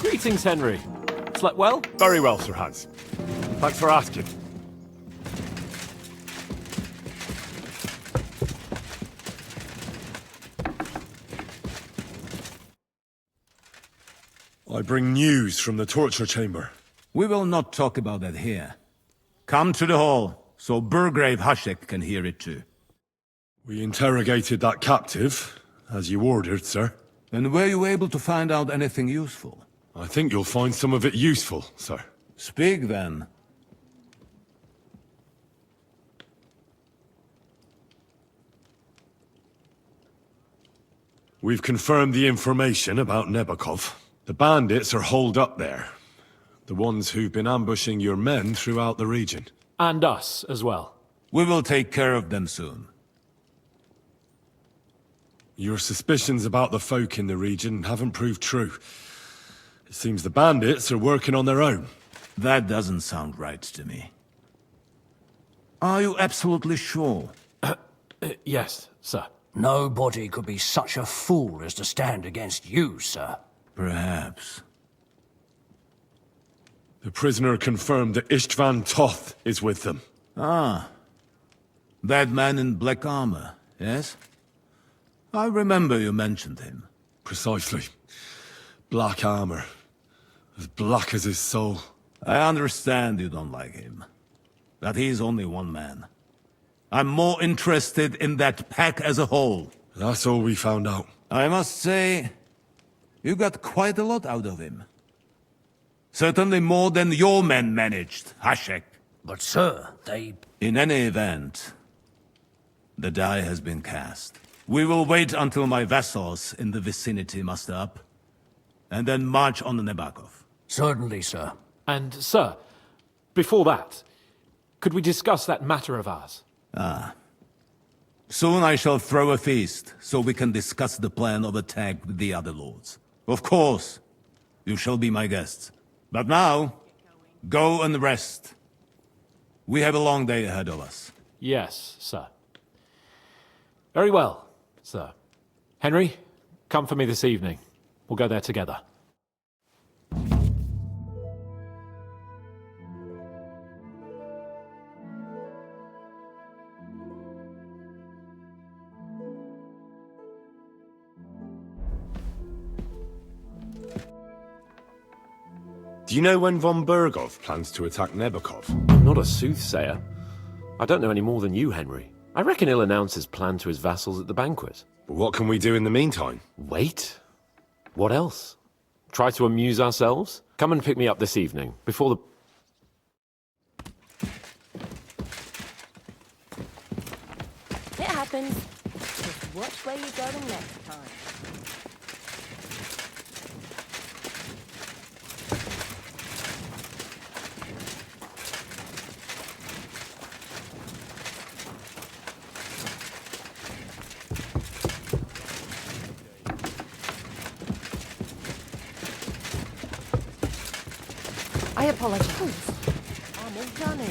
Greetings, Henry. Slept well? Very well, Sir Hans. Thanks for asking. I bring news from the torture chamber. We will not talk about that here. Come to the hall, so Burgrave Hashek can hear it too. We interrogated that captive, as you ordered, sir. And were you able to find out anything useful? I think you'll find some of it useful, sir. Speak then. We've confirmed the information about Nebakov. The bandits are holed up there. The ones who've been ambushing your men throughout the region. And us as well. We will take care of them soon. Your suspicions about the folk in the region haven't proved true. It seems the bandits are working on their own. That doesn't sound right to me. Are you absolutely sure? Yes, sir. Nobody could be such a fool as to stand against you, sir. Perhaps. The prisoner confirmed that Istvan Toth is with them. Ah. That man in black armor, yes? I remember you mentioned him. Precisely. Black armor. As black as his soul. I understand you don't like him. But he's only one man. I'm more interested in that pack as a whole. That's all we found out. I must say, you got quite a lot out of him. Certainly more than your men managed, Hashek. But, sir, they... In any event, the die has been cast. We will wait until my vassals in the vicinity muster up, and then march on Nebakov. Certainly, sir. And, sir, before that, could we discuss that matter of ours? Soon I shall throw a feast, so we can discuss the plan of attack with the other lords. Of course, you shall be my guests. But now, go and rest. We have a long day ahead of us. Yes, sir. Very well, sir. Henry, come for me this evening. We'll go there together. Do you know when von Burgov plans to attack Nebakov? I'm not a soothsayer. I don't know any more than you, Henry. I reckon he'll announce his plan to his vassals at the banquet. But what can we do in the meantime? Wait? What else? Try to amuse ourselves? Come and pick me up this evening, before the... It happens. Just watch where you're going next time. I apologize. I'm all done in.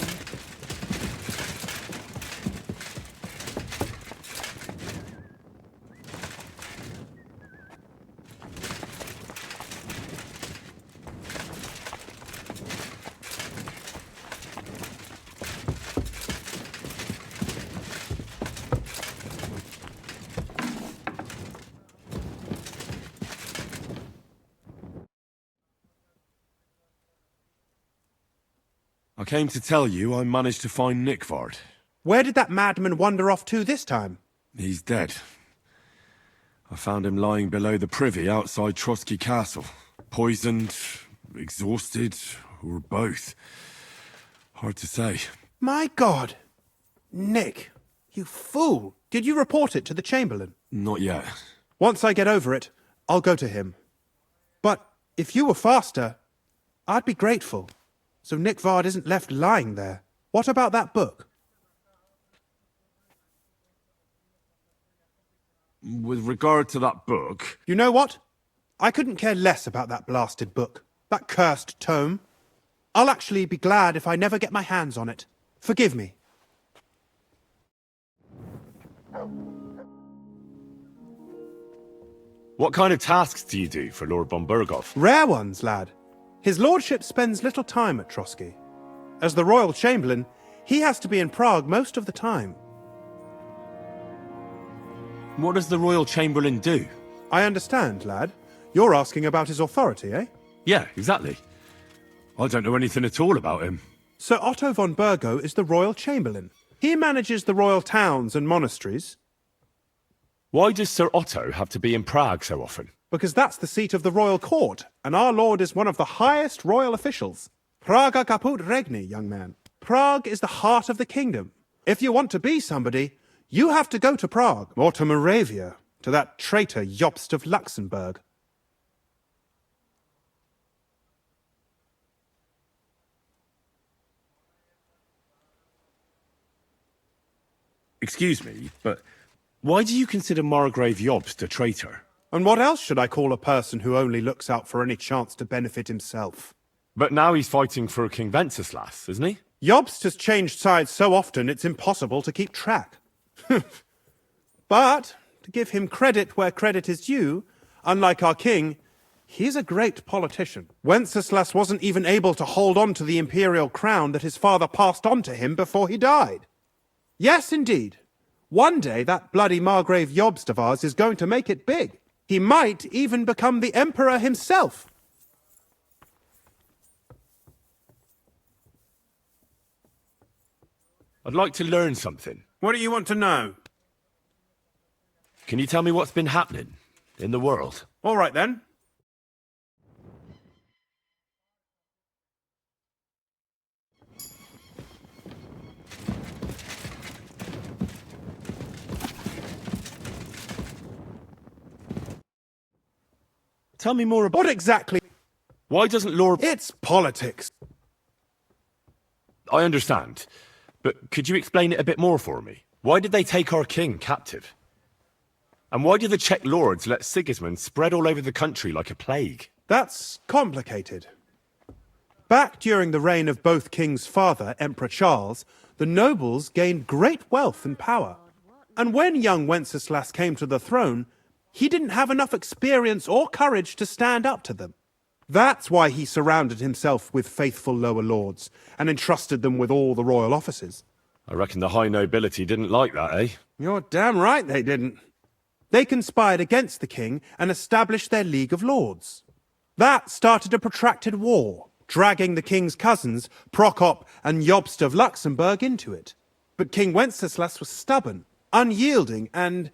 I came to tell you I managed to find Nikvard. Where did that madman wander off to this time? He's dead. I found him lying below the privy outside Trotsky Castle. Poisoned, exhausted, or both. Hard to say. My God! Nick, you fool! Did you report it to the Chamberlain? Not yet. Once I get over it, I'll go to him. But if you were faster, I'd be grateful. So Nikvard isn't left lying there. What about that book? With regard to that book... You know what? I couldn't care less about that blasted book. That cursed tome. I'll actually be glad if I never get my hands on it. Forgive me. What kind of tasks do you do for Lord von Berghoff? Rare ones, lad. His lordship spends little time at Trotsky. As the royal chamberlain, he has to be in Prague most of the time. What does the royal chamberlain do? I understand, lad. You're asking about his authority, eh? Yeah, exactly. I don't know anything at all about him. Sir Otto von Bergo is the royal chamberlain. He manages the royal towns and monasteries. Why does Sir Otto have to be in Prague so often? Because that's the seat of the royal court, and our lord is one of the highest royal officials. Praga caput regni, young man. Prague is the heart of the kingdom. If you want to be somebody, you have to go to Prague, or to Moravia, to that traitor Jobst of Luxembourg. Excuse me, but why do you consider Margrave Jobst a traitor? And what else should I call a person who only looks out for any chance to benefit himself? But now he's fighting for King Wenceslas, isn't he? Jobst has changed sides so often it's impossible to keep track. But, to give him credit where credit is due, unlike our king, he's a great politician. Wenceslas wasn't even able to hold on to the imperial crown that his father passed on to him before he died. Yes, indeed. One day that bloody Margrave Jobst of ours is going to make it big. He might even become the emperor himself. I'd like to learn something. What do you want to know? Can you tell me what's been happening in the world? All right then. Tell me more about... What exactly? Why doesn't Lord... It's politics. I understand, but could you explain it a bit more for me? Why did they take our king captive? And why did the Czech lords let Sigismund spread all over the country like a plague? That's complicated. Back during the reign of both King's father, Emperor Charles, the nobles gained great wealth and power. And when young Wenceslas came to the throne, he didn't have enough experience or courage to stand up to them. That's why he surrounded himself with faithful lower lords and entrusted them with all the royal offices. I reckon the high nobility didn't like that, eh? You're damn right they didn't. They conspired against the king and established their League of Lords. That started a protracted war, dragging the king's cousins, Prokop and Jobst of Luxembourg, into it. But King Wenceslas was stubborn, unyielding, and,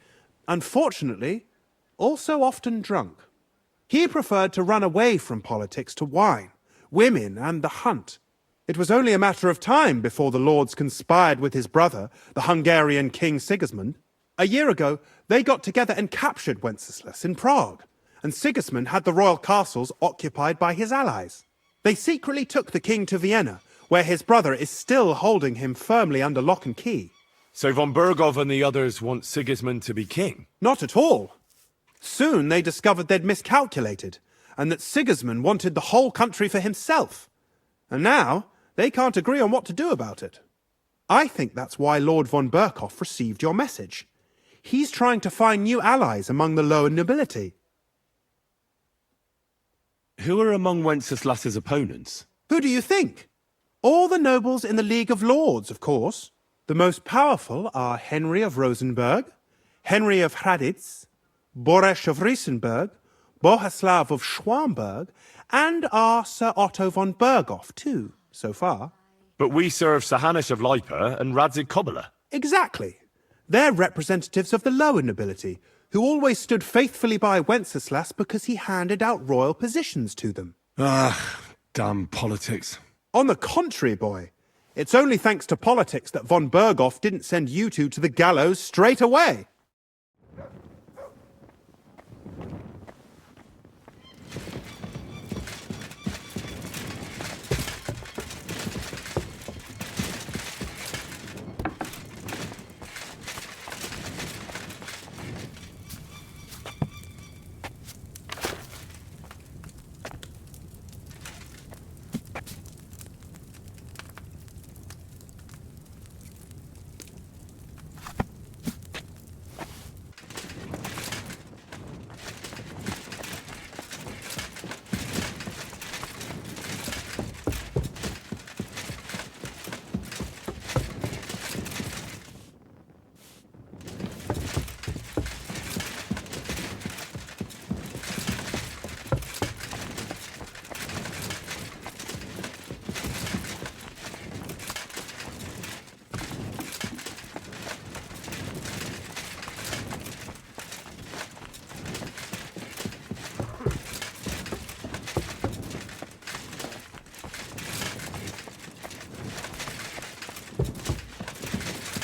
unfortunately, also often drunk. He preferred to run away from politics to wine, women, and the hunt. It was only a matter of time before the lords conspired with his brother, the Hungarian King Sigismund. A year ago, they got together and captured Wenceslas in Prague, and Sigismund had the royal castles occupied by his allies. They secretly took the king to Vienna, where his brother is still holding him firmly under lock and key. So von Berghoff and the others want Sigismund to be king? Not at all. Soon they discovered they'd miscalculated, and that Sigismund wanted the whole country for himself. And now, they can't agree on what to do about it. I think that's why Lord von Berghoff received your message. He's trying to find new allies among the lower nobility. Who are among Wenceslas's opponents? Who do you think? All the nobles in the League of Lords, of course. The most powerful are Henry of Rosenberg, Henry of Hraditz, Boresh of Riesenberg, Bohuslav of Schwamberg, and our Sir Otto von Berghoff, too, so far. But we serve Sahanish of Lipa and Radzig Kobyla. Exactly. They're representatives of the lower nobility, who always stood faithfully by Wenceslas because he handed out royal positions to them. Ah, damn politics. On the contrary, boy. It's only thanks to politics that von Berghoff didn't send you two to the gallows straight away.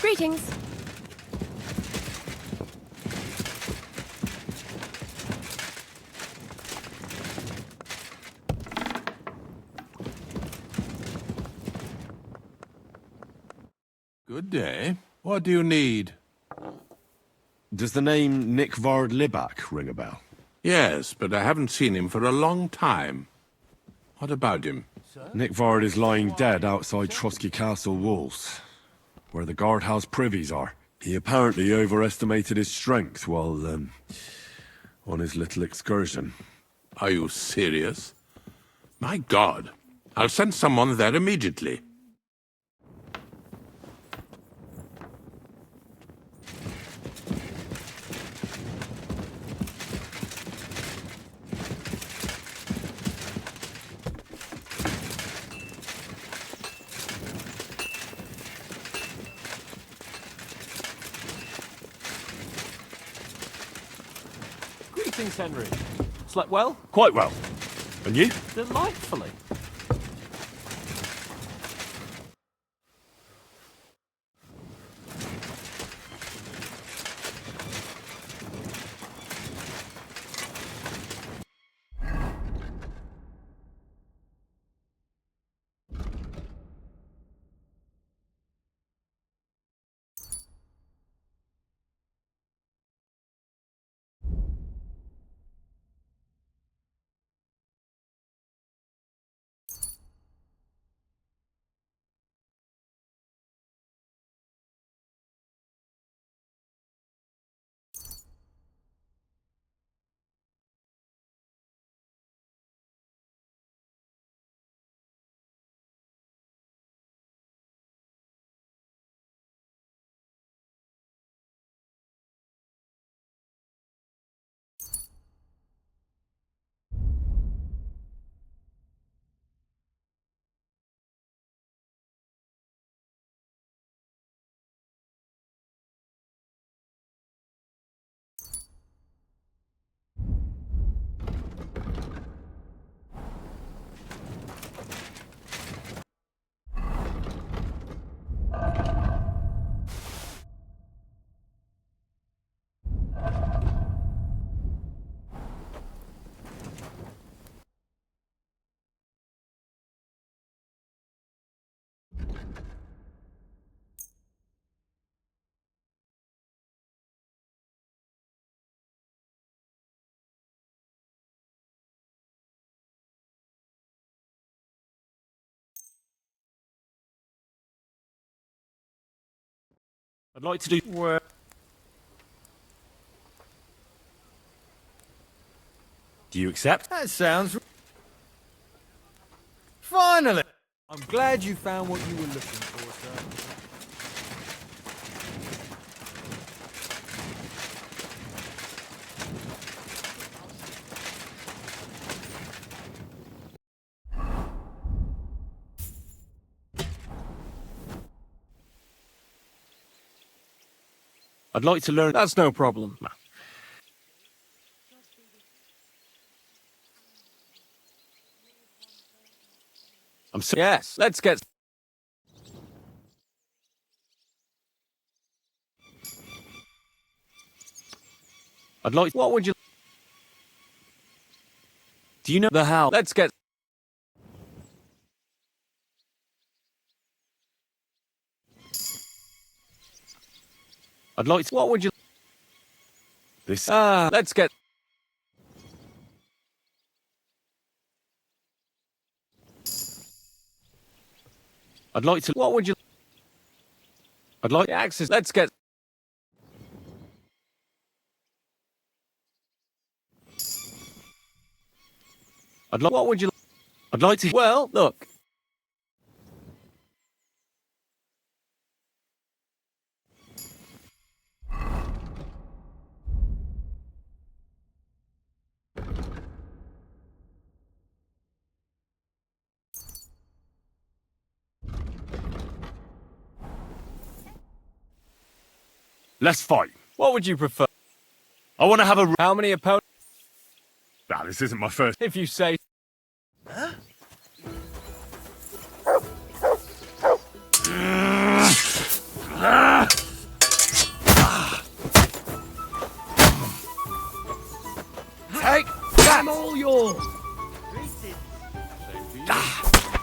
Greetings. Good day. What do you need? Does the name Nick Vard Libak ring a bell? Yes, but I haven't seen him for a long time. What about him? Nick Vard is lying dead outside Trusky Castle walls, where the guardhouse privies are. He apparently overestimated his strength while, on his little excursion. Are you serious? My God. I'll send someone there immediately. Greetings, Henry. Slept well? Quite well. And you? Delightfully. I'd like to do... Do you accept? That sounds... Finally! I'm glad you found what you were looking for, sir. I'd like to learn... That's no problem. I'm so... Yes, let's get... I'd like... What would you... Do you know... The how? Let's get... I'd like to... What would you... This... let's get... I'd like to... What would you... I'd like... The axis... Let's get... I'd like... What would you... I'd like to... Well, look. Let's fight. What would you prefer? I want to have a... How many opponents? Nah, this isn't my first... If you say... Ah!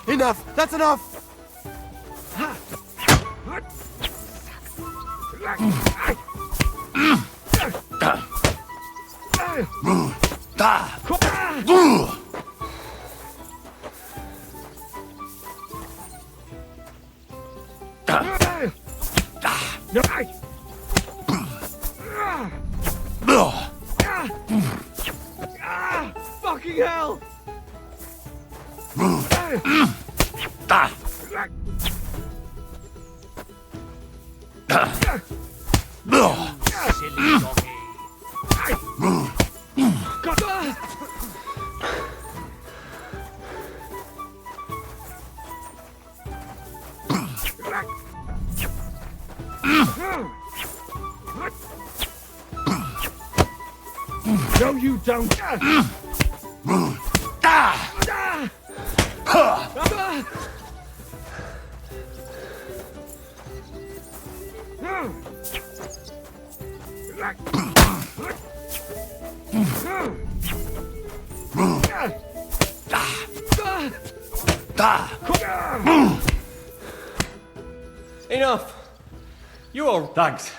Enough! That's enough! Fucking hell! Silly doggy. No, you don't! Enough! You all... Thanks.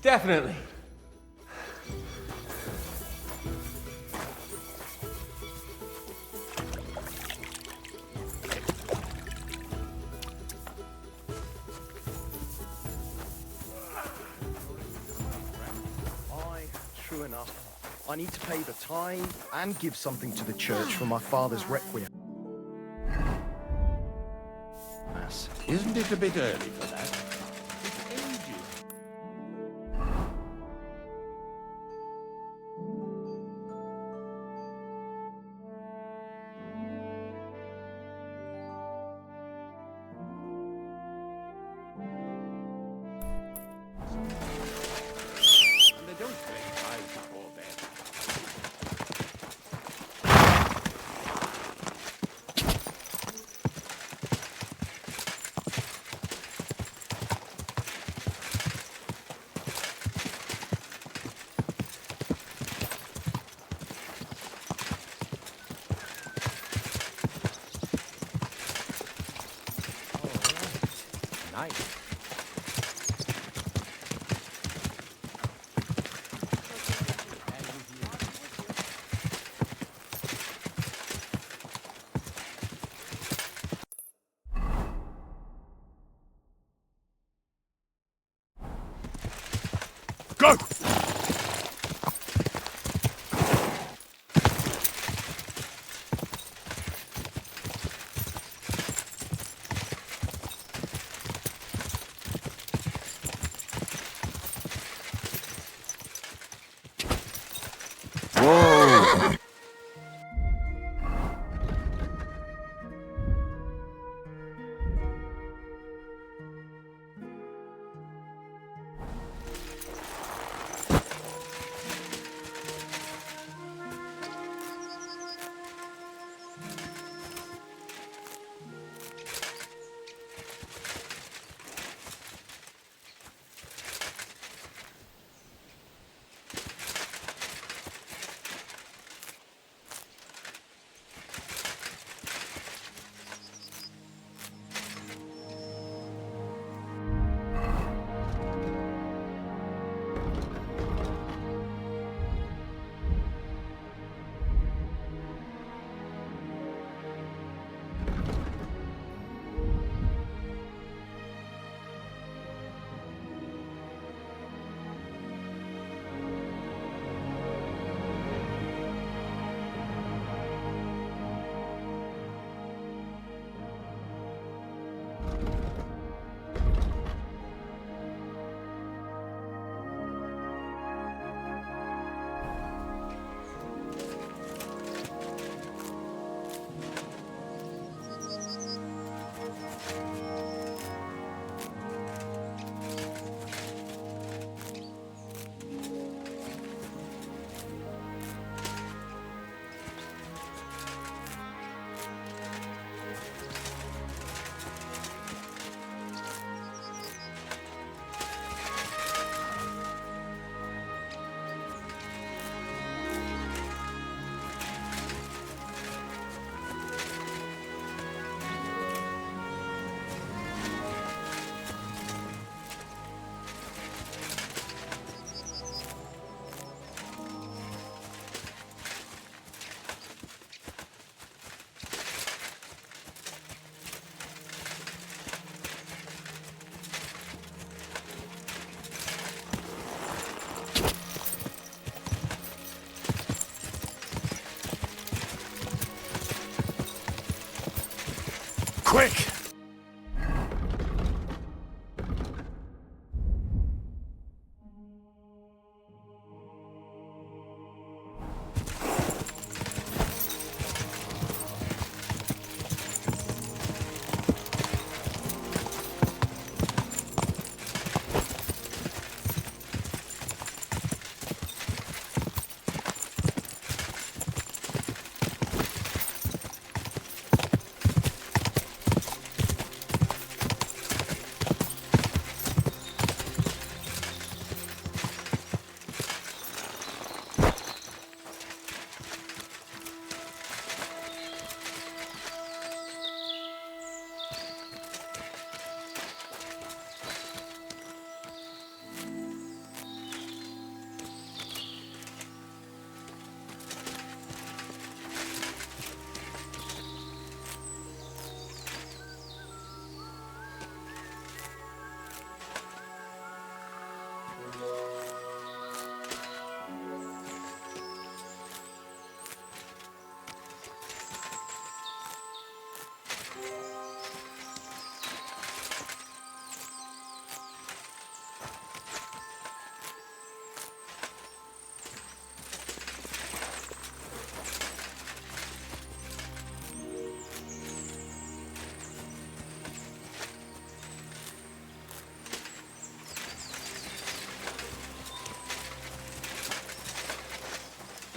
Definitely. True enough. I need to pay the tithe and give something to the church for my father's requiem. Mass. Isn't it a bit early for that? It's ages. And they don't play high before bed. Nice. Go! Whoa! quick!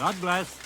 God bless.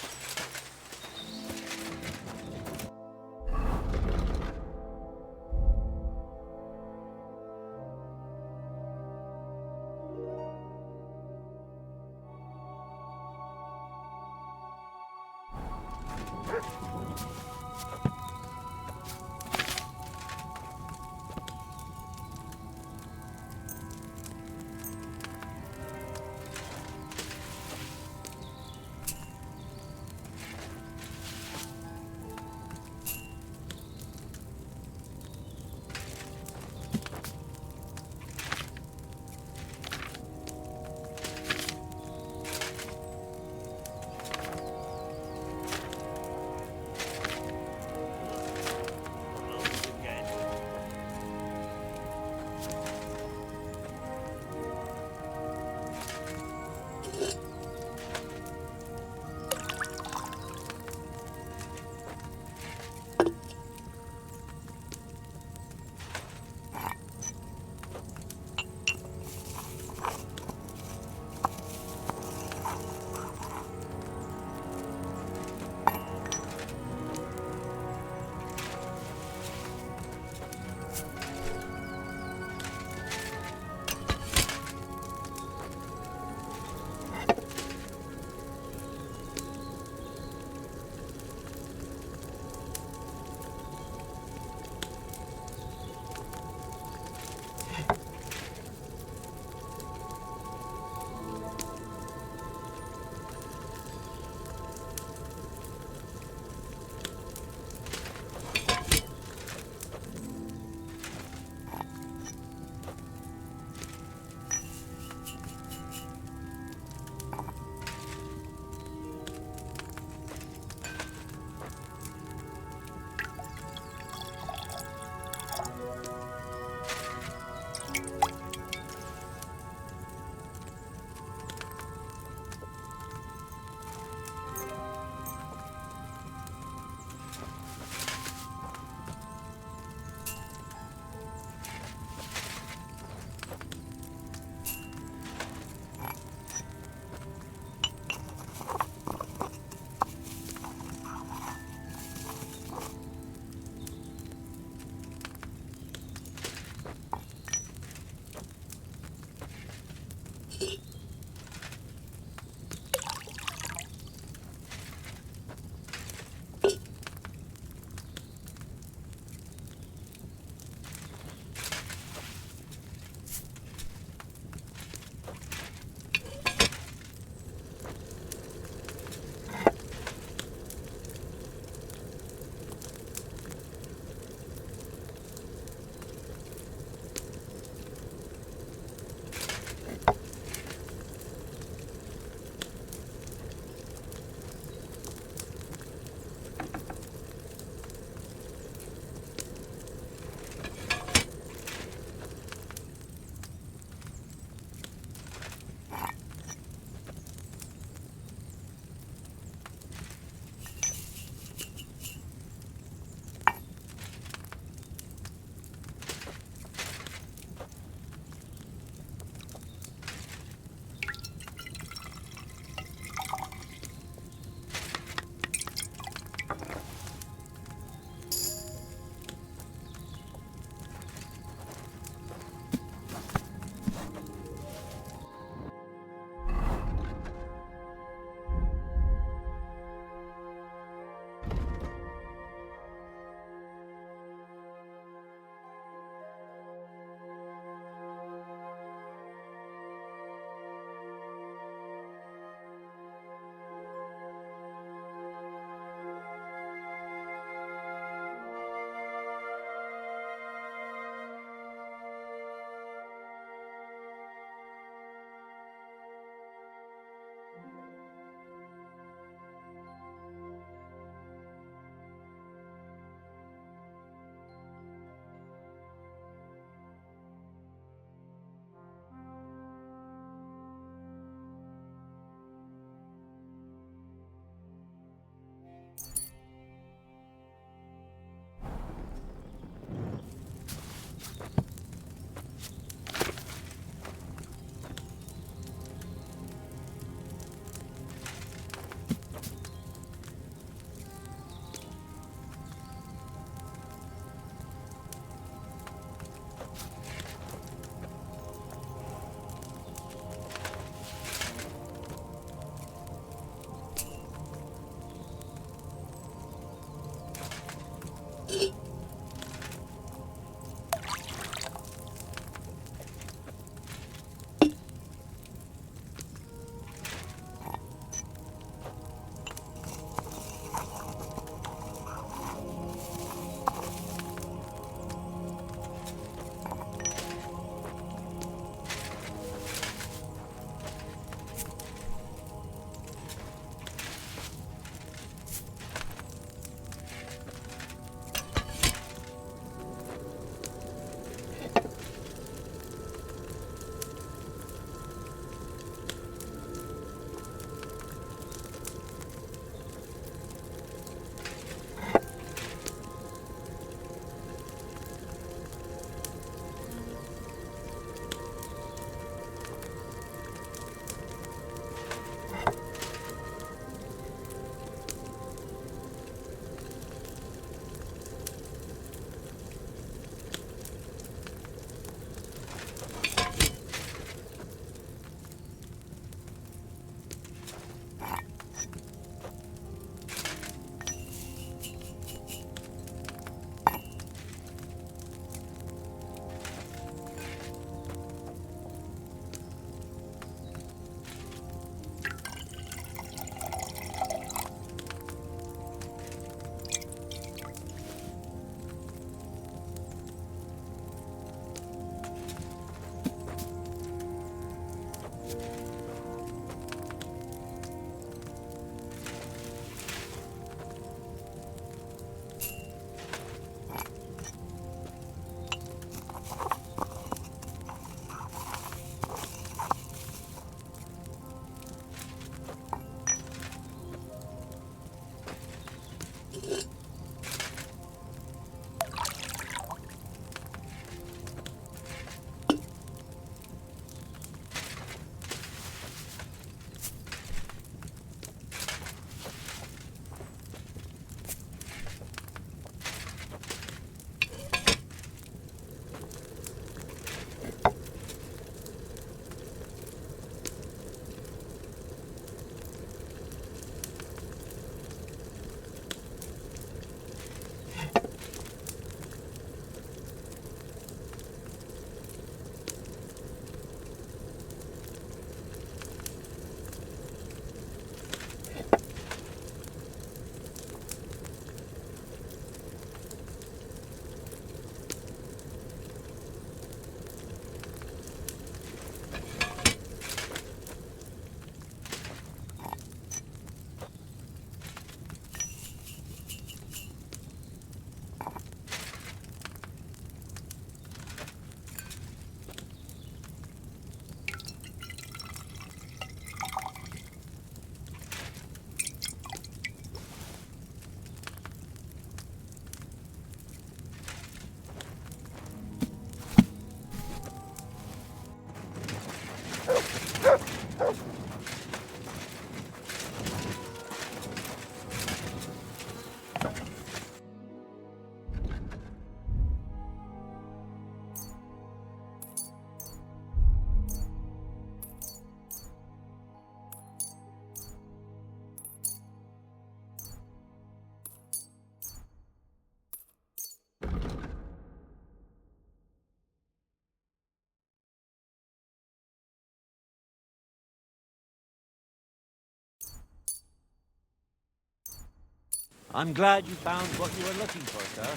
I'm glad you found what you were looking for, sir.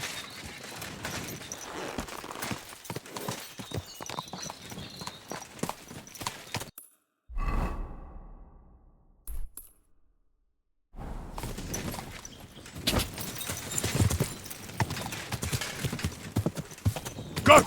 Go!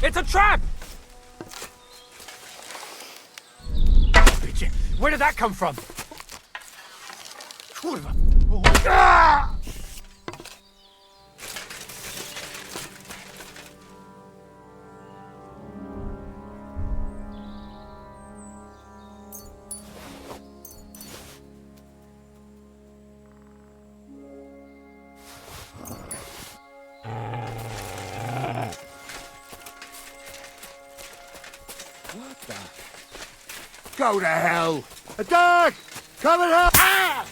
It's a trap! Where did that come from? Kurwa. Ah! What the? Go to hell! A dog! Come and help! Ah!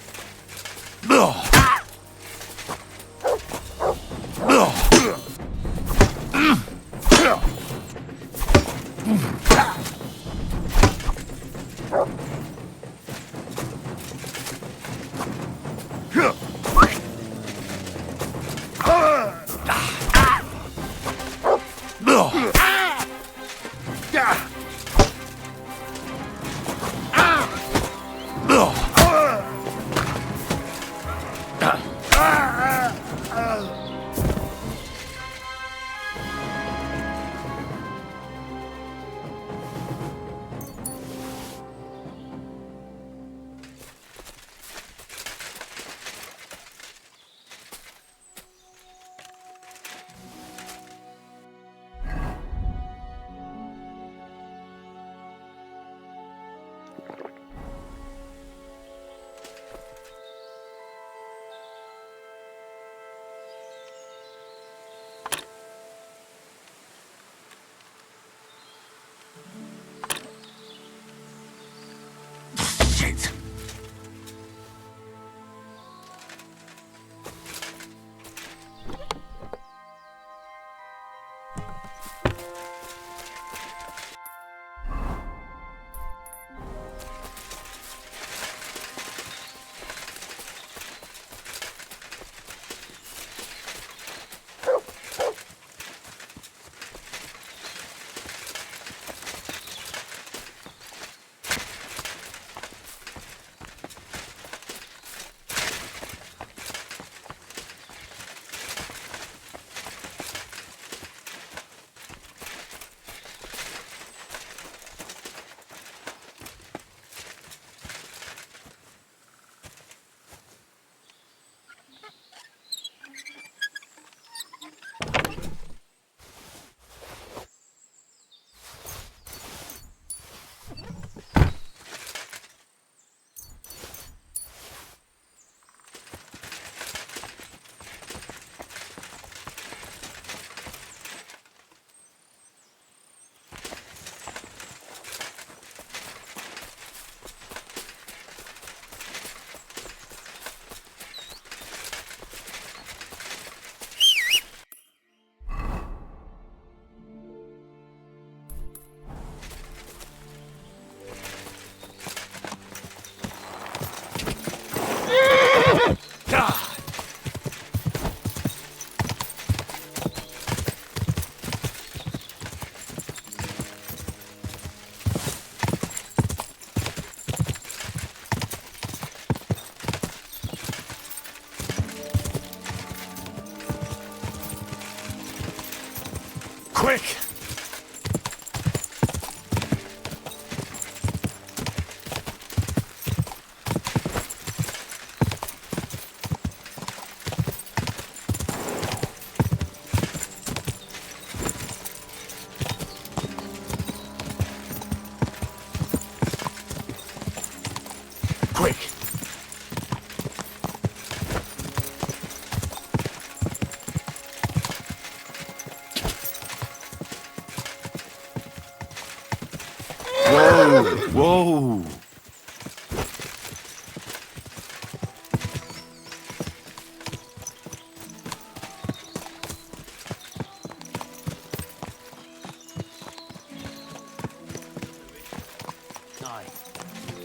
Shit! Quick! Quick! Whoa!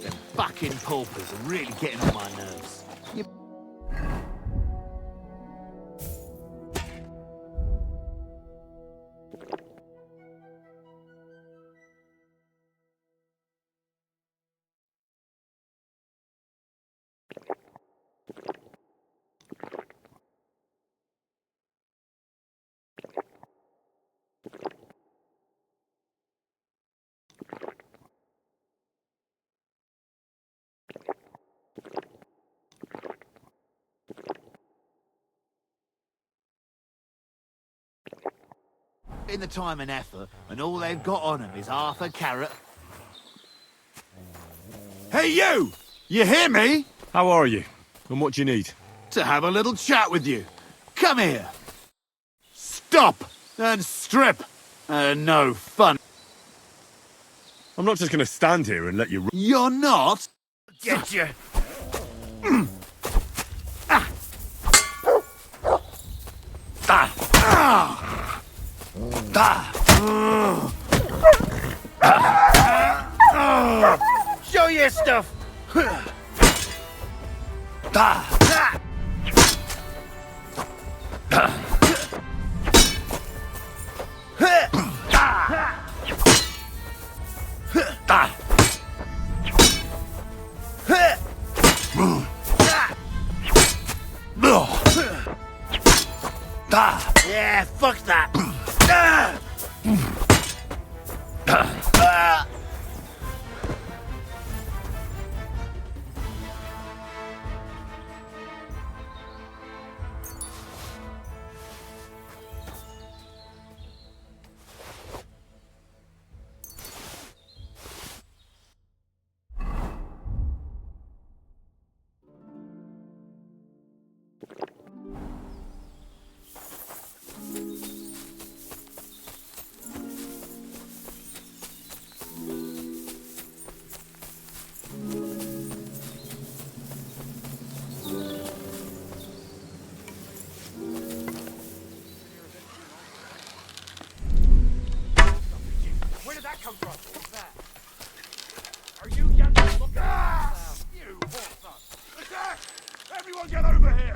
Them fucking paupers are really getting on my nerves. In the time and effort, and all they've got on them is half a carrot. Hey, you! You hear me? How are you? And what do you need? To have a little chat with you. Come here. Stop and strip. No fun. I'm not just gonna stand here and let you... You're not? Get you. Show your stuff! Yeah, fuck that! Where did that come from? What's that? Are you young? You horse! Attack! Everyone get over here!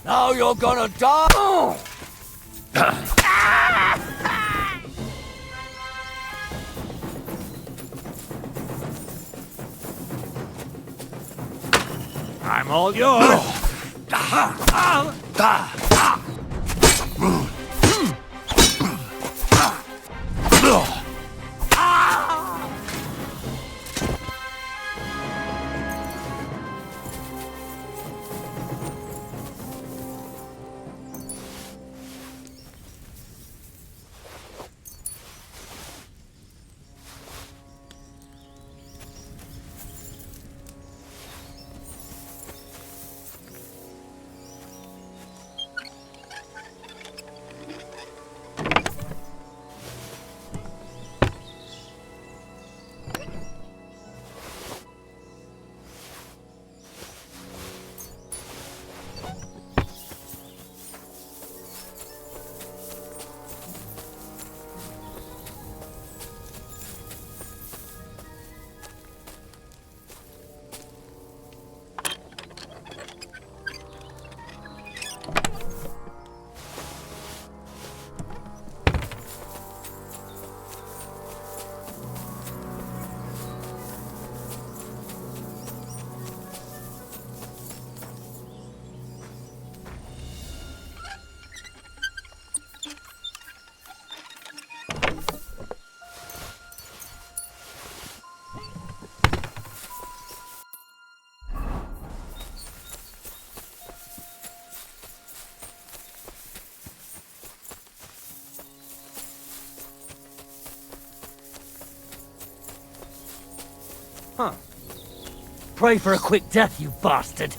Now you're gonna die! I'm all yours! Huh. Pray for a quick death, you bastard.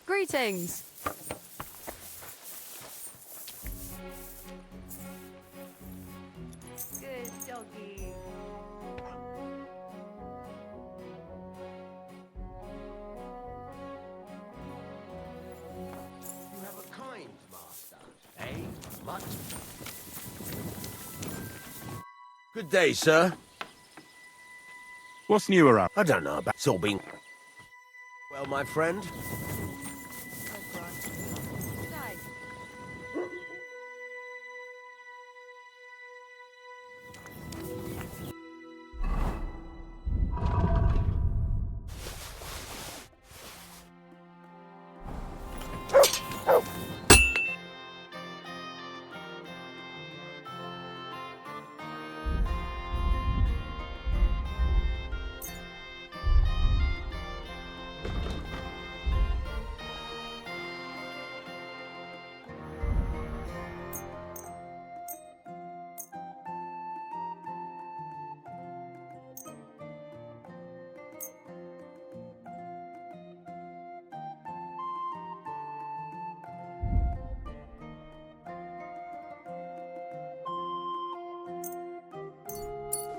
Greetings. Good doggy. You have a kind master, eh? Much. Good day, sir. What's new around? I don't know about it's all been well, my friend. Nice.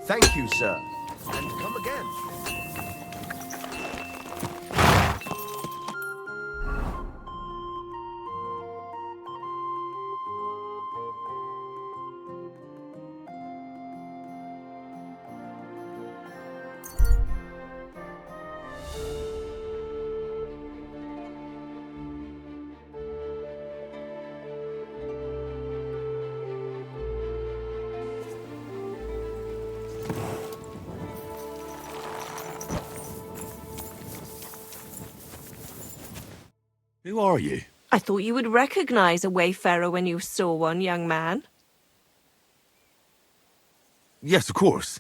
Thank you, sir. And come again. Who are you? I thought you would recognize a wayfarer when you saw one, young man. Yes, of course.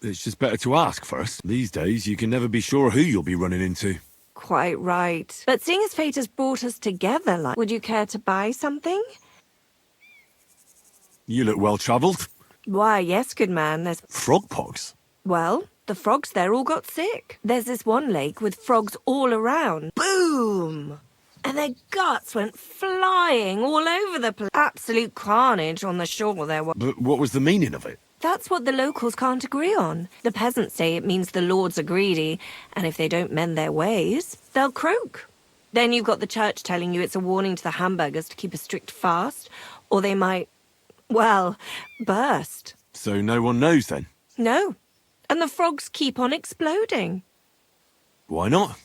It's just better to ask first. These days, you can never be sure who you'll be running into. Quite right. But seeing as fate has brought us together, would you care to buy something? You look well-travelled. Why, yes, good man, there's... Frog pox? Well, the frogs there all got sick. There's this one lake with frogs all around. Boom! And their guts went flying all over the place. Absolute carnage on the shore there was. But what was the meaning of it? That's what the locals can't agree on. The peasants say it means the lords are greedy, and if they don't mend their ways, they'll croak. Then you've got the church telling you it's a warning to the hamburgers to keep a strict fast, or they might, well, burst. So no one knows then? No. And the frogs keep on exploding. Why not?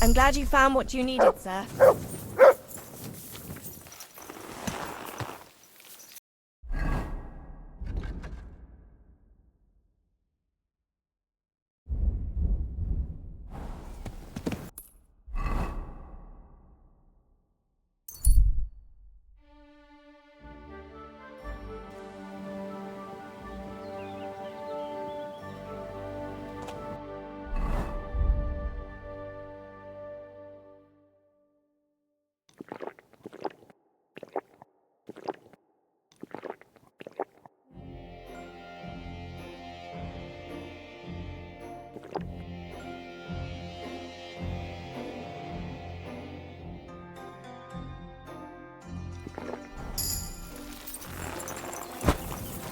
I'm glad you found what you needed, sir.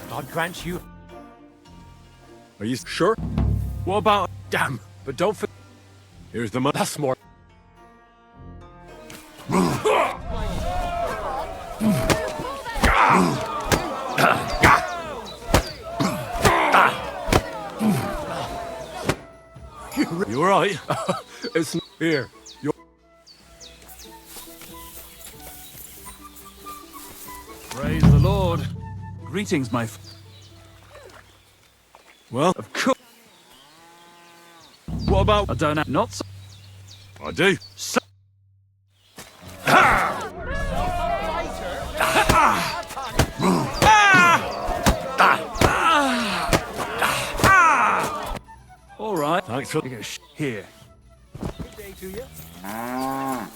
God grant you. Are you sure? What about... Damn, but don't forget. Here's the money. That's more. You alright? It's here. You're... Praise the Lord. Greetings, my Well, Of course. what about... I don't have... Not so... I do. So all right. Thanks for... Here. Good day to you. God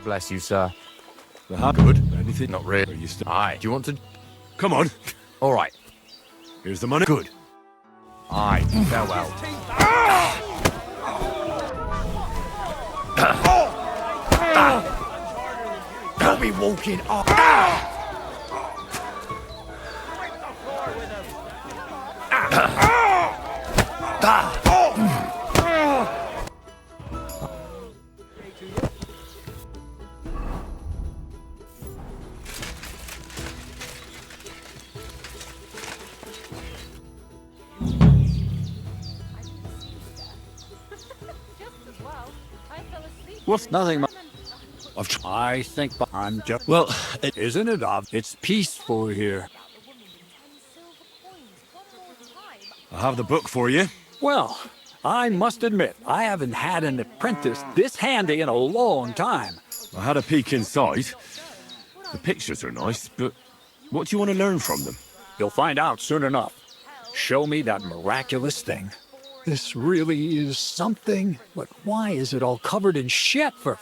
bless you, sir. The hat good. Anything? Not really. Are you still... Aye. Do you want to? Come on. All right. Here's the money. Good. Aye. Farewell. Don't be walking up. What's nothing? I think I'm just... Well, Isn't it obvious? It's peaceful here. I have the book for you. Well, I must admit, I haven't had an apprentice this handy in a long time. I had a peek inside. The pictures are nice, but what do you want to learn from them? You'll find out soon enough. Show me that miraculous thing. This really is something, but why is it all covered in shit for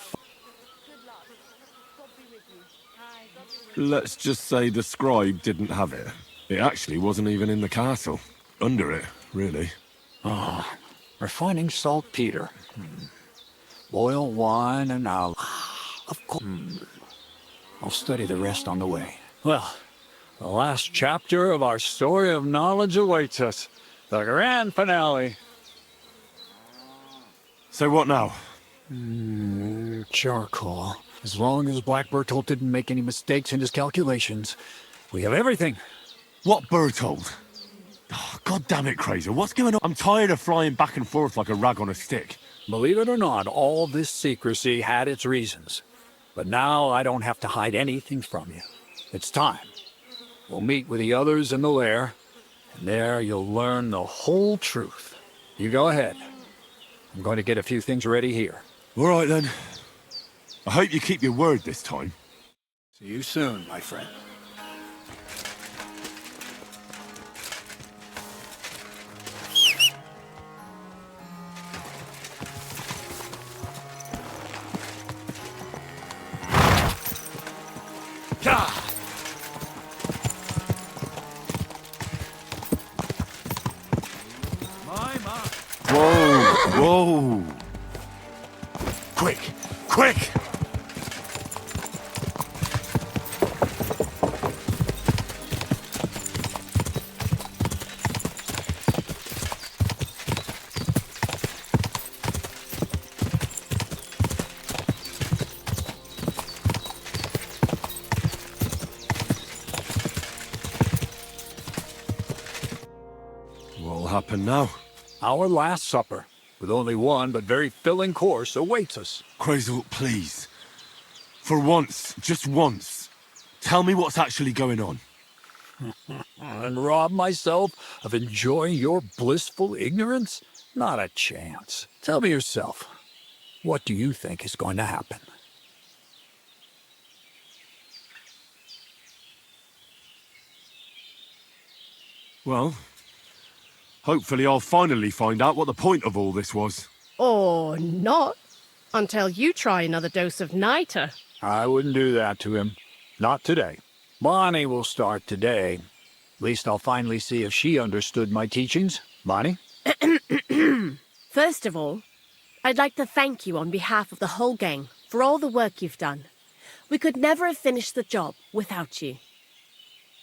Let's just say the scribe didn't have it. It actually wasn't even in the castle. Under it, really. refining saltpeter? Boil wine and I'll... Of course. I'll study the rest on the way. Well, the last chapter of our story of knowledge awaits us. The grand finale. So what now? Charcoal. As long as Black Bertolt didn't make any mistakes in his calculations, we have everything. What Bertold? Oh, God damn it, Crazer. What's going on? I'm tired of flying back and forth like a rag on a stick. Believe it or not, all this secrecy had its reasons. But now I don't have to hide anything from you. It's time. We'll meet with the others in the lair, and there you'll learn the whole truth. You go ahead. I'm going to get a few things ready here. All right, then. I hope you keep your word this time. See you soon, my friend. Whoa! Quick! Quick! happen now? Our last supper, with only one but very filling course, awaits us. Crazel, please. For once, just once, tell me what's actually going on. And rob myself of enjoying your blissful ignorance? Not a chance. Tell me yourself, what do you think is going to happen? Well, hopefully I'll finally find out what the point of all this was. Or not, until you try another dose of niter. I wouldn't do that to him. Not today. Bonnie will start today. At least I'll finally see if she understood my teachings. Bonnie? First of all, I'd like to thank you on behalf of the whole gang for all the work you've done. We could never have finished the job without you.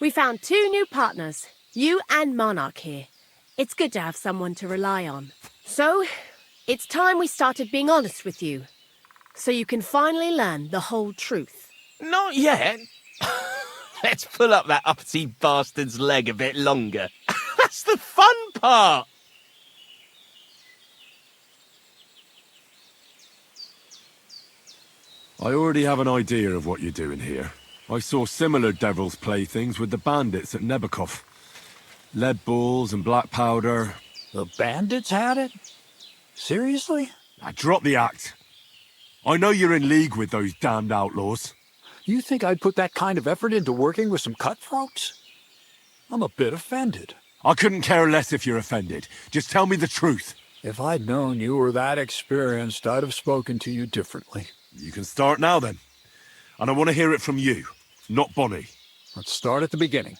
We found 2 new partners, you and Monarch here. It's good to have someone to rely on. So, it's time we started being honest with you, so you can finally learn the whole truth. Not yet. Let's pull up that uppity bastard's leg a bit longer. That's the fun part! I already have an idea of what you're doing here. I saw similar devil's playthings with the bandits at Nebakov. Lead balls and black powder. The bandits had it? Seriously? Now drop the act. I know you're in league with those damned outlaws. You think I'd put that kind of effort into working with some cutthroats? I'm a bit offended. I couldn't care less if you're offended. Just tell me the truth. If I'd known you were that experienced, I'd have spoken to you differently. You can start now, then. And I want to hear it from you, not Bonnie. Let's start at the beginning.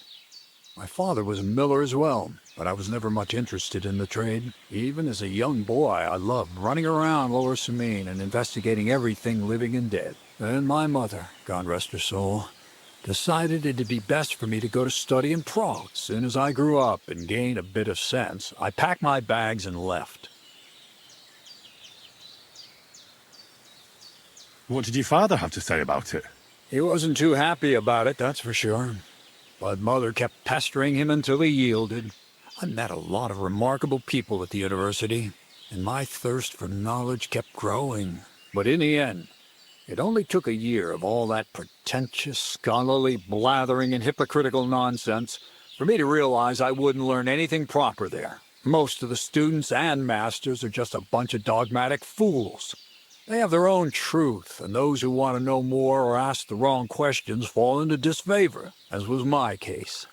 My father was a miller as well, but I was never much interested in the trade. Even as a young boy, I loved running around Lower Samine and investigating everything living and dead. Then my mother, God rest her soul, decided it'd be best for me to go to study in Prague. As soon as I grew up and gained a bit of sense, I packed my bags and left. What did your father have to say about it? He wasn't too happy about it, that's for sure. But Mother kept pestering him until he yielded. I met a lot of remarkable people at the university, and my thirst for knowledge kept growing. But in the end, it only took a year of all that pretentious, scholarly blathering and hypocritical nonsense for me to realize I wouldn't learn anything proper there. Most of the students and masters are just a bunch of dogmatic fools. They have their own truth, and those who want to know more or ask the wrong questions fall into disfavor, as was my case.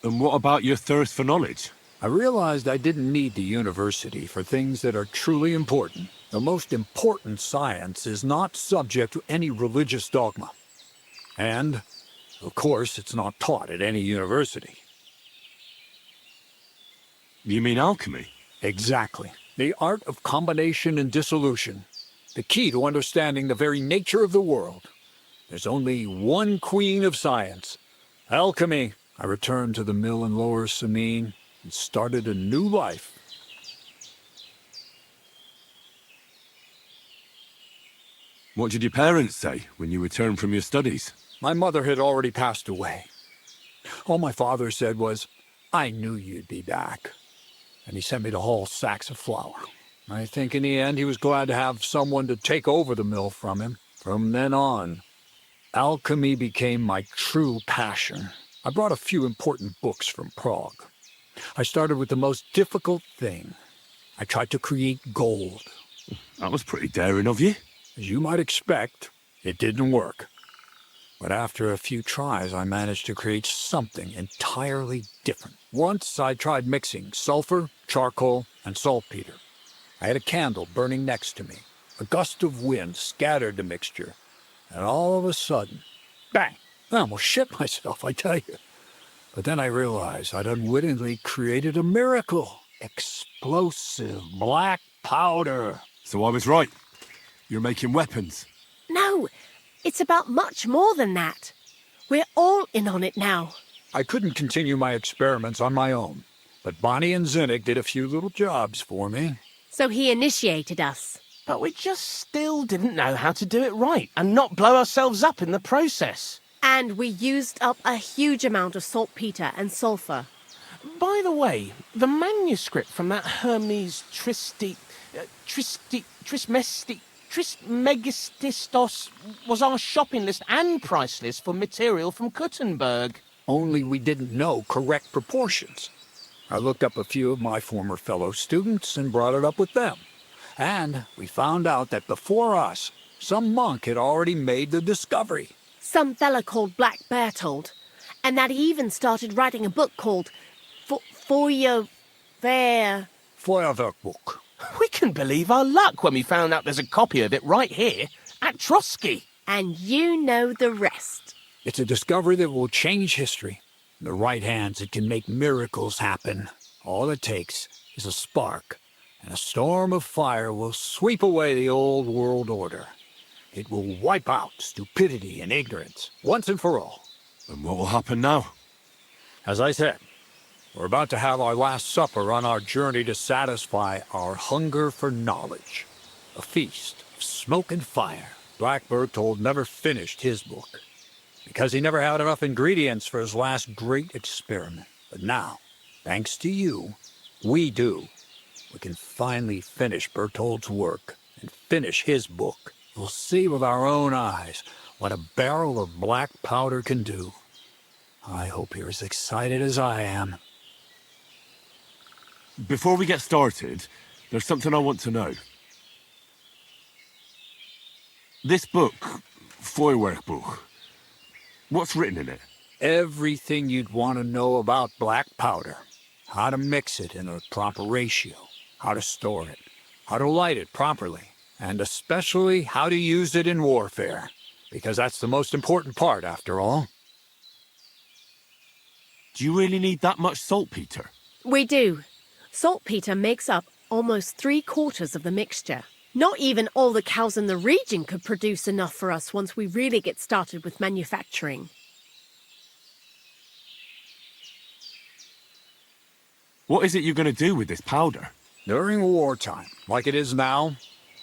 And what about your thirst for knowledge? I realized I didn't need the university for things that are truly important. The most important science is not subject to any religious dogma. And, of course, it's not taught at any university. You mean alchemy? Exactly. The art of combination and dissolution. The key to understanding the very nature of the world. There's only one queen of science. Alchemy. I returned to the mill in Lower Samine and started a new life. What did your parents say when you returned from your studies? My mother had already passed away. All my father said was, "I knew you'd be back." And he sent me to haul sacks of flour. I think in the end he was glad to have someone to take over the mill from him. From then on, alchemy became my true passion. I brought a few important books from Prague. I started with the most difficult thing. I tried to create gold. That was pretty daring of you. As you might expect, it didn't work. But after a few tries, I managed to create something entirely different. Once I tried mixing sulfur, charcoal, and saltpeter. I had a candle burning next to me. A gust of wind scattered the mixture. And all of a sudden, bang! I almost shit myself, I tell you. But then I realized I'd unwittingly created a miracle. Explosive black powder. So I was right. You're making weapons. No, it's about much more than that. We're all in on it now. I couldn't continue my experiments on my own, but Bonnie and Zinnik did a few little jobs for me. So he initiated us. But we just still didn't know how to do it right and not blow ourselves up in the process. And we used up a huge amount of saltpeter and sulfur. By the way, the manuscript from that Hermes Trismegistos was our shopping list and price list for material from Kuttenberg. Only we didn't know correct proportions. I looked up a few of my former fellow students and brought it up with them. And we found out that before us, some monk had already made the discovery. Some fella called Black Bertold, and that he even started writing a book called Feuerwehr. Feuerwerkbuch. We can believe our luck when we found out there's a copy of it right here at Trotsky. And you know the rest. It's a discovery that will change history. In the right hands, it can make miracles happen. All it takes is a spark, and a storm of fire will sweep away the old world order. It will wipe out stupidity and ignorance, once and for all. And what will happen now? As I said, we're about to have our last supper on our journey to satisfy our hunger for knowledge. A feast of smoke and fire. Black Bertold never finished his book, because he never had enough ingredients for his last great experiment. But now, thanks to you, we do. We can finally finish Bertold's work and finish his book. We'll see with our own eyes what a barrel of black powder can do. I hope you're as excited as I am. Before we get started, there's something I want to know. This book, Feuerwerkbuch, what's written in it? Everything you'd want to know about black powder. How to mix it in a proper ratio. How to store it. How to light it properly. And especially how to use it in warfare. Because that's the most important part, after all. Do you really need that much saltpeter? We do. Saltpeter makes up almost 3/4 of the mixture. Not even all the cows in the region could produce enough for us once we really get started with manufacturing. What is it you're going to do with this powder? During wartime, like it is now,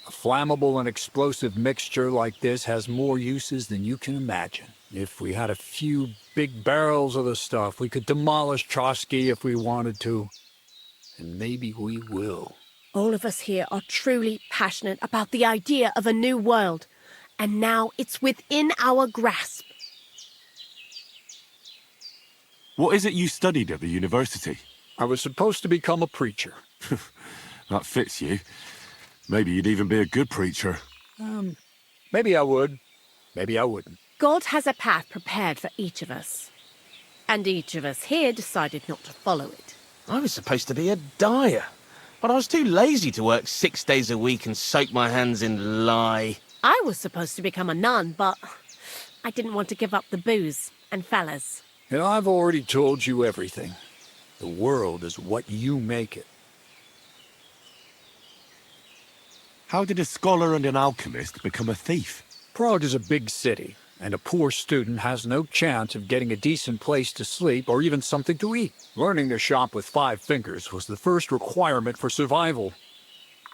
a flammable and explosive mixture like this has more uses than you can imagine. If we had a few big barrels of the stuff, we could demolish Trotsky if we wanted to. And maybe we will. All of us here are truly passionate about the idea of a new world, and now it's within our grasp. What is it you studied at the university? I was supposed to become a preacher. That fits you. Maybe you'd even be a good preacher. Maybe I would. Maybe I wouldn't. God has a path prepared for each of us. And each of us here decided not to follow it. I was supposed to be a dyer, but I was too lazy to work 6 days a week and soak my hands in lye. I was supposed to become a nun, but I didn't want to give up the booze and fellas. And I've already told you everything. The world is what you make it. How did a scholar and an alchemist become a thief? Prague is a big city, and a poor student has no chance of getting a decent place to sleep or even something to eat. Learning to shop with 5 fingers was the first requirement for survival.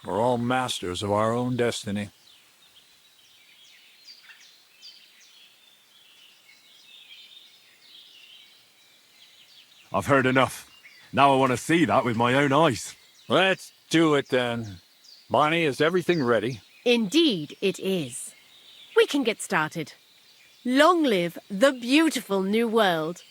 We're all masters of our own destiny. I've heard enough. Now I want to see that with my own eyes. Let's do it then. Bonnie, is everything ready? Indeed it is. We can get started. Long live the beautiful new world.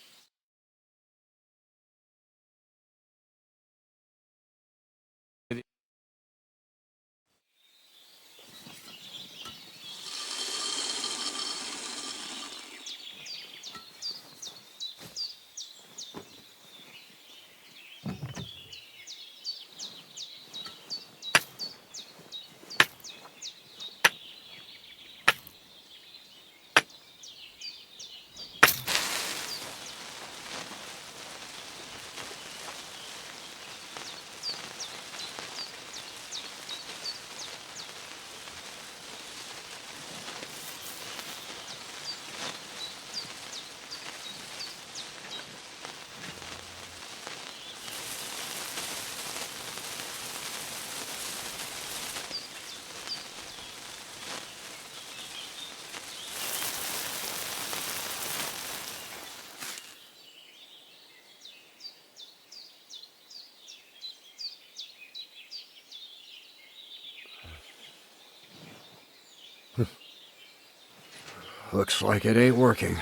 Looks like it ain't working.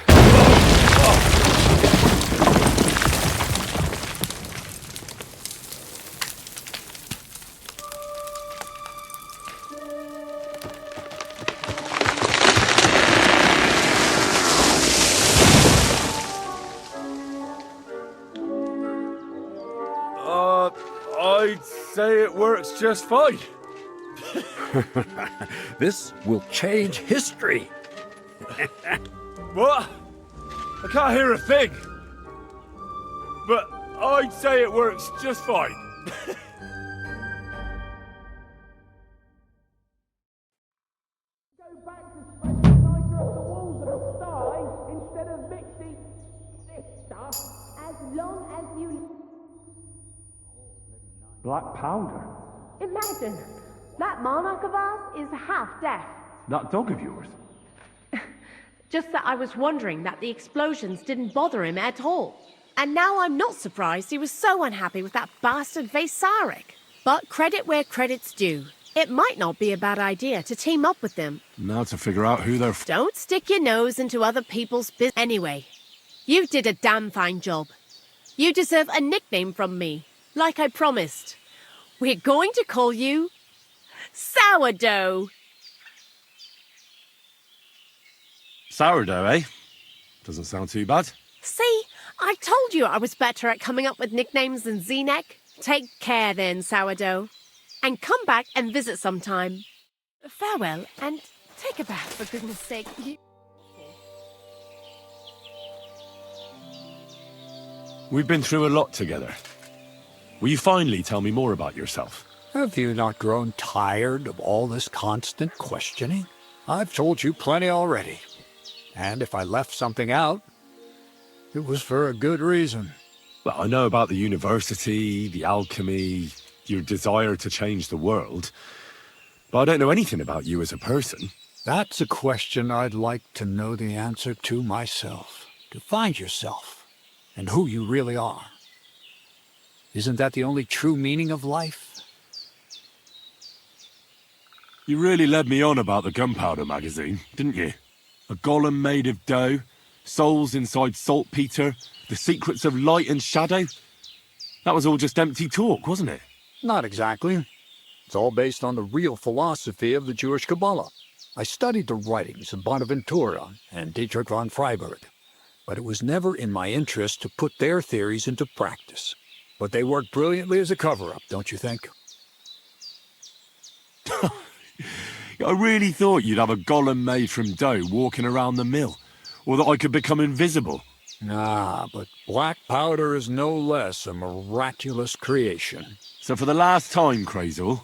I'd say it works just fine. This will change history. What? I can't hear a thing. But I'd say it works just fine. Black powder? Imagine, that monarch of ours is half deaf. That dog of yours? Just that I was wondering that the explosions didn't bother him at all. And now I'm not surprised he was so unhappy with that bastard Vaysarek. But credit where credit's due. It might not be a bad idea to team up with them. Now to figure out who they're Don't stick your nose into other people's business. Anyway, you did a damn fine job. You deserve a nickname from me, like I promised. We're going to call you Sourdough. Sourdough, eh? Doesn't sound too bad. See, I told you I was better at coming up with nicknames than Zenek. Take care then, Sourdough. And come back and visit sometime. Farewell, and take a bath, for goodness sake. We've been through a lot together. Will you finally tell me more about yourself? Have you not grown tired of all this constant questioning? I've told you plenty already. And if I left something out, it was for a good reason. Well, I know about the university, the alchemy, your desire to change the world, but I don't know anything about you as a person. That's a question I'd like to know the answer to myself. To find yourself, and who you really are. Isn't that the only true meaning of life? You really led me on about the gunpowder magazine, didn't you? A golem made of dough, souls inside saltpeter, the secrets of light and shadow. That was all just empty talk, wasn't it? Not exactly. It's all based on the real philosophy of the Jewish Kabbalah. I studied the writings of Bonaventura and Dietrich von Freiberg, but it was never in my interest to put their theories into practice. But they work brilliantly as a cover-up, don't you think? I really thought you'd have a golem made from dough walking around the mill, or that I could become invisible. Ah, but black powder is no less a miraculous creation. So for the last time, Crazor,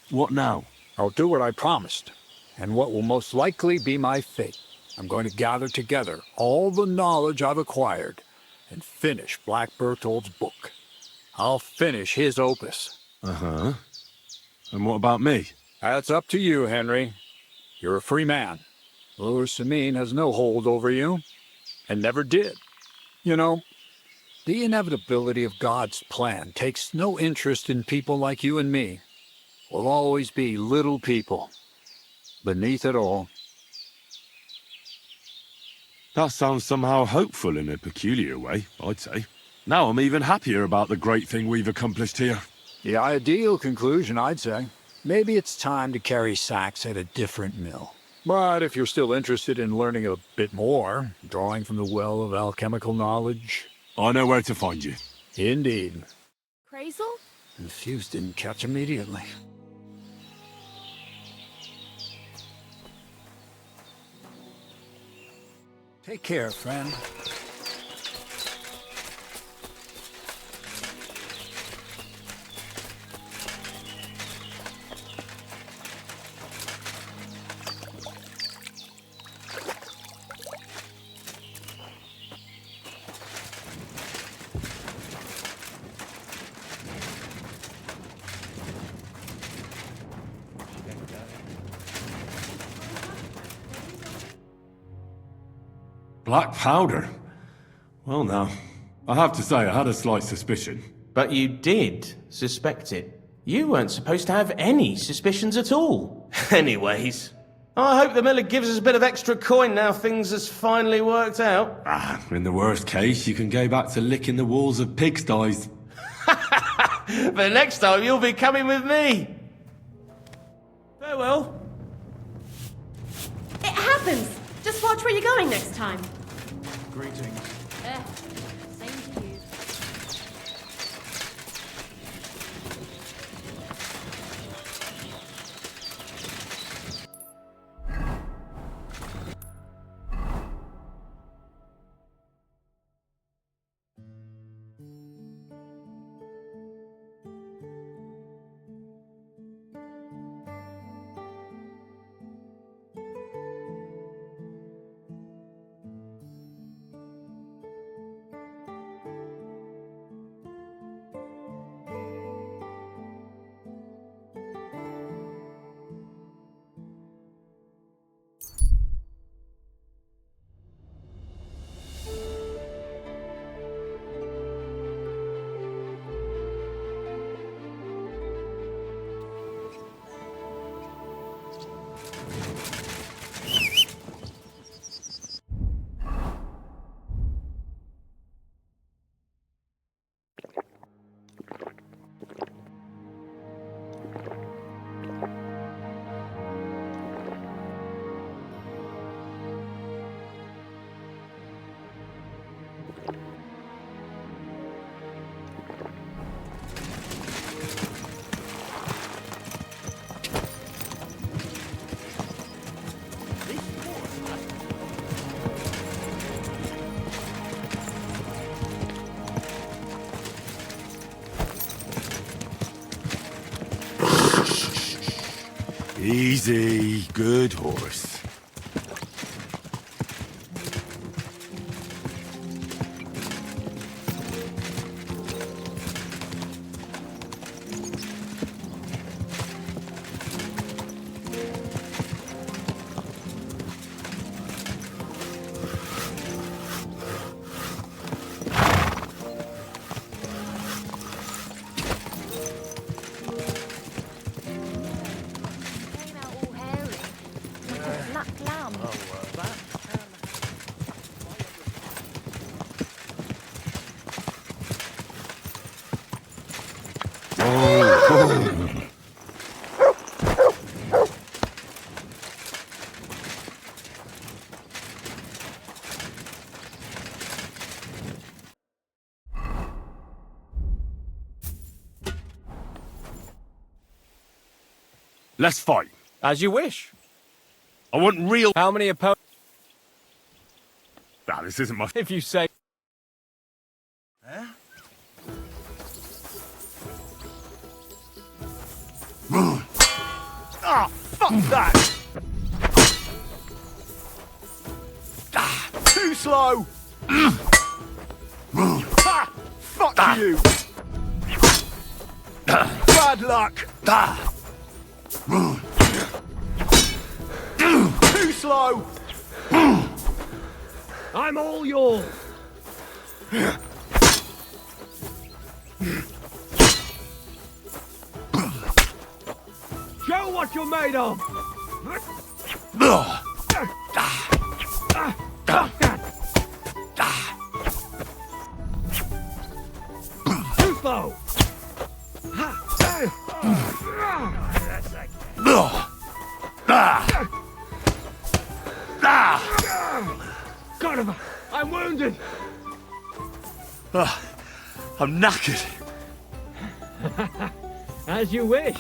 what now? I'll do what I promised, and what will most likely be my fate. I'm going to gather together all the knowledge I've acquired and finish Black Berthold's book. I'll finish his opus. Uh-huh. And what about me? That's up to you, Henry. You're a free man. Lord Samine has no hold over you, and never did. You know, the inevitability of God's plan takes no interest in people like you and me. We'll always be little people, beneath it all. That sounds somehow hopeful in a peculiar way, I'd say. Now I'm even happier about the great thing we've accomplished here. The ideal conclusion, I'd say. Maybe it's time to carry sacks at a different mill. But if you're still interested in learning a bit more, drawing from the well of alchemical knowledge... I know where to find you. Indeed. Crazel? The fuse didn't catch immediately. Take care, friend. Black powder? Well now, I have to say I had a slight suspicion. But you did suspect it. You weren't supposed to have any suspicions at all. Anyways, I hope the miller gives us a bit of extra coin now things has finally worked out. In the worst case, you can go back to licking the walls of pigsties. But next time you'll be coming with me. Farewell. It happens. Just watch where you're going next time. Greetings. Same to you. Easy, good horse. Let's fight. As you wish. I want real... How many opponents? Nah, this isn't my... If you say... Ah, fuck that! Too slow! Ha! Fuck you! Bad luck! Too slow! I'm all yours. Show what you're made of. Too slow. God, I'm wounded. I'm knackered. As you wish.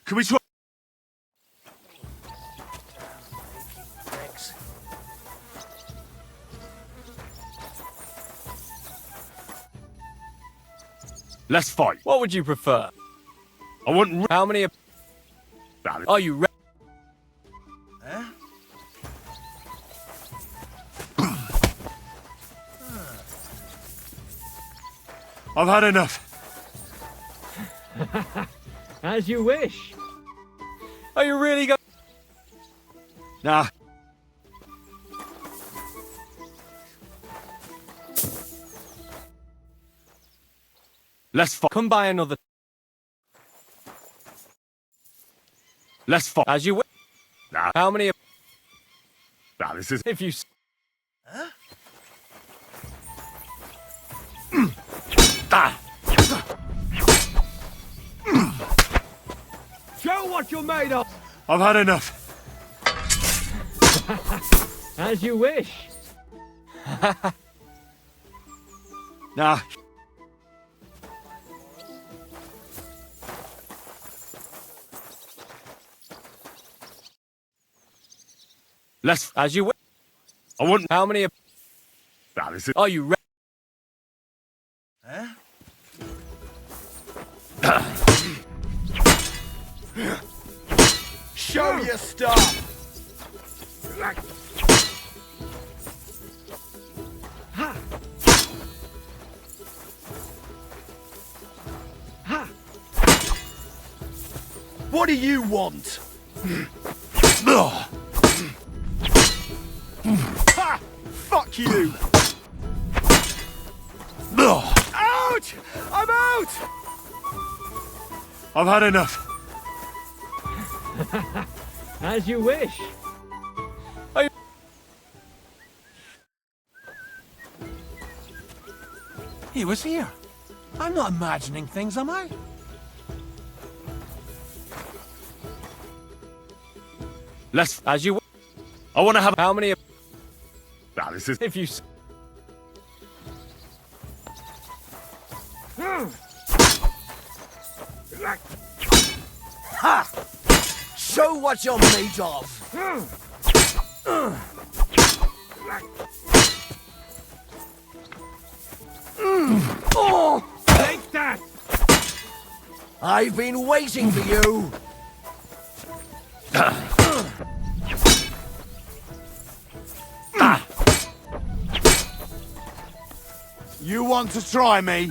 Can we try... Thanks. Let's fight. What would you prefer? I want... How many... Are you ready? I've had enough. As you wish. Are you really going? Nah. Let's fight. Come by another. Let's fight. As you wish. Nah. How many? Nah, this is. If you. Show what you're made of! I've had enough. As you wish. Nah. Let's. As you wish. I wouldn't. How many? Nah, this is. Are you ready? Show your stuff! What do you want? Ha! Fuck you! Ouch! I'm out! I've had enough. As you wish. He was here. I'm not imagining things, am I? Let's. As you. I want to have. How many? Nah, this is. If you. Ha! Show what you're made of! Take that! I've been waiting for you! You want to try me?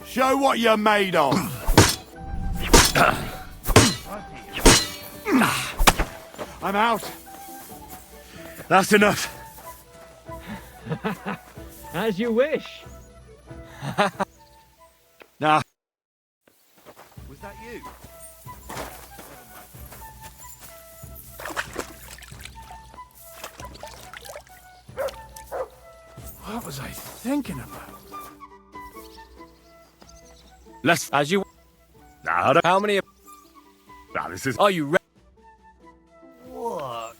Show what you're made of! I'm out! That's enough. As you wish. Nah. Was that you? What was I thinking about? Let's. As you. Nah, how many? Nah, this is. Are you ready? What?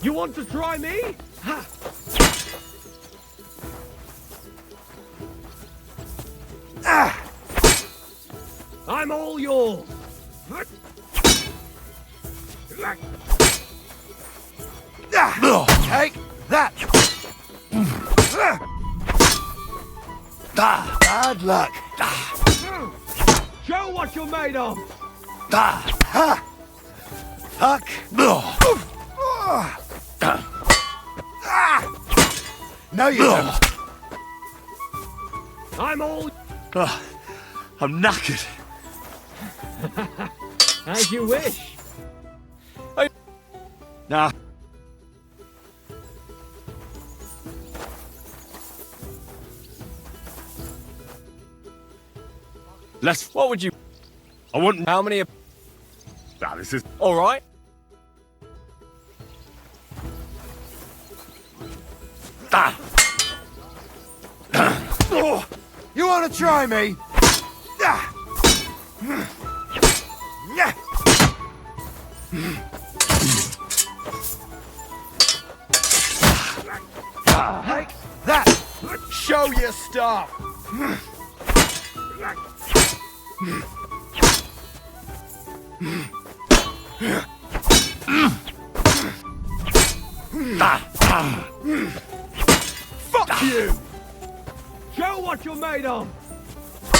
You want to try me? Ha! I'm all yours. Take that! Bad luck! Show what you're made of. Fuck! No, you don't. I'm all. I'm knackered. As you wish. Nah. Let's. What would you? I wouldn't. How many? Nah, this is. All right. You want to try me? Take that! Show your stuff! Fuck you! Show what you're made of.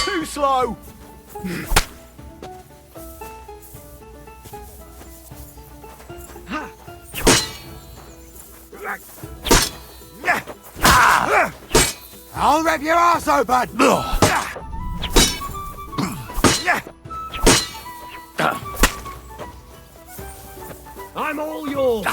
Too slow! I'll rip your ass open! all yours.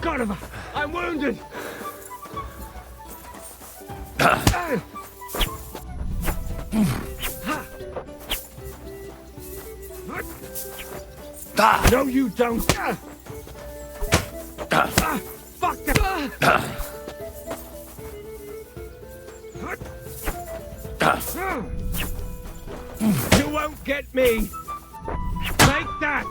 Goniver, I'm wounded. No, you don't. Fuck You won't get me. Take that.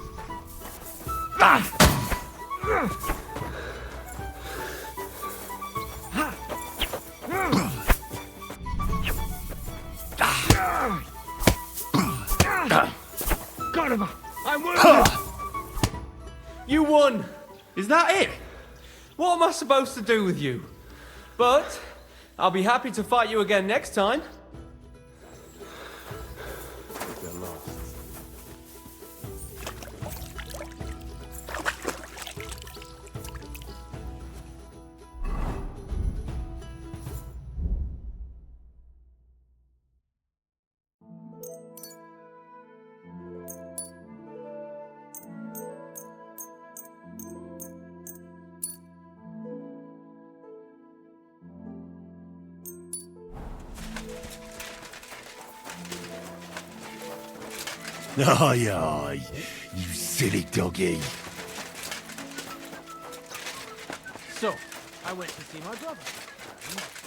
Goniver, I'm wounded. You won! Is that it? What am I supposed to do with you? But I'll be happy to fight you again next time. Aye, aye, you silly doggy. So, I went to see my brother.